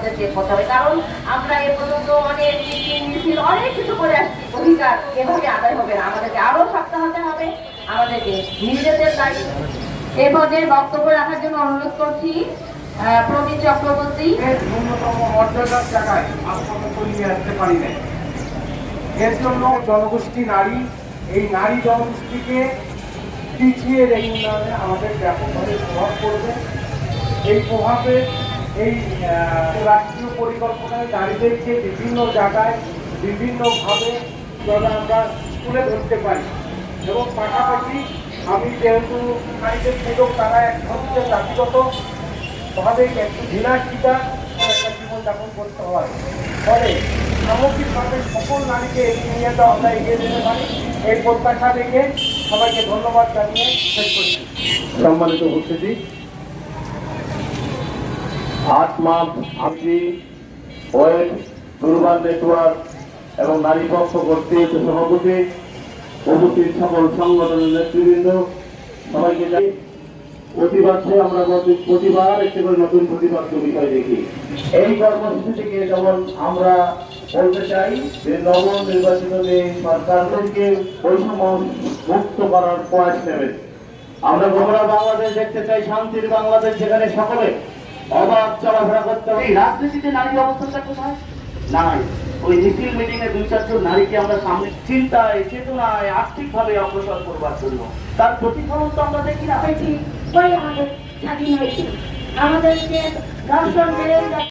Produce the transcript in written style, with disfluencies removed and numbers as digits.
আমাদেরকে করতে হবে, কারণ আমরা এ পর্যন্ত অনেক মিছিল অনেক কিছু করে আসছি। অধিকার এভাবে আদায় হবে না, আমাদেরকে আরো শক্ত হতে হবে, আমাদেরকে নিজেদের দায়িত্ব। এ পর্যায়ে বক্তব্য রাখার জন্য অনুরোধ করছি প্রবীণ চক্রবর্তী। ন্যূনতম মর্যাদার জায়গায় আত্মপক্ষ নিয়ে আসতে পারি না। এর জন্য জনগোষ্ঠী নারী, এই নারী জনগোষ্ঠীকে পিছিয়ে রেখে আমাদের ব্যাপকভাবে প্রভাব পড়বে। এই প্রভাবে এই রাষ্ট্রীয় পরিকল্পনায় নারীদেরকে বিভিন্ন জায়গায় বিভিন্নভাবে যাতে আমরা তুলে ধরতে পারি। এবং পাশাপাশি আমি যেহেতু নারীদের সুযোগ, তারা এক ধরনের জাতিগত ভাবে একটু বিলাসিতা একটা জীবনযাপন করতে হয়, ফলে সামগ্রিকভাবে সকল নারীকে এগিয়ে নিয়ে যাওয়া আমরা এগিয়ে যেতে পারি। এই প্রত্যাশা রেখে সবাইকে ধন্যবাদ জানিয়ে শেষ করছি। সম্মানিত উপস্থিতি, 8 মার্চ আপনি ওয়েব দুর্বার নেটওয়ার্ক এবং নারী পক্ষ কর্তৃক সভাপতি উপস্থিত সকল সংগঠনের নেতৃবৃন্দ সবাইকে জানাই প্রতিবাদে আমরা প্রতিবার একটি করে নতুন প্রতিপাদ্য বিষয় দেখি। এই কর্মসূচি থেকে যেমন আমরা বলতে চাই যে নবনির্বাচিত যে সরকারদেরকে বৈষম্য মুক্ত করার প্রয়াস নেবে। আমরা গোমরা বাংলাদেশ দেখতে চাই, শান্তির বাংলাদেশ, যেখানে সকলে অবাধ চলাফেরা করতে হবে। এই রাজনীতিতে নারীর অবস্থানটা কোথায়? নাই। ওই মিছিল মিটিং এ 2-4 জন নারীকে আমরা সামনে চিন্তায়, চেতনায়, আর্থিকভাবে অগ্রসর করবার জন্য, তার প্রতিফলন তো আমরা দেখি না। আমাদের স্বাধীন হয়েছে, আমাদেরকে দর্শন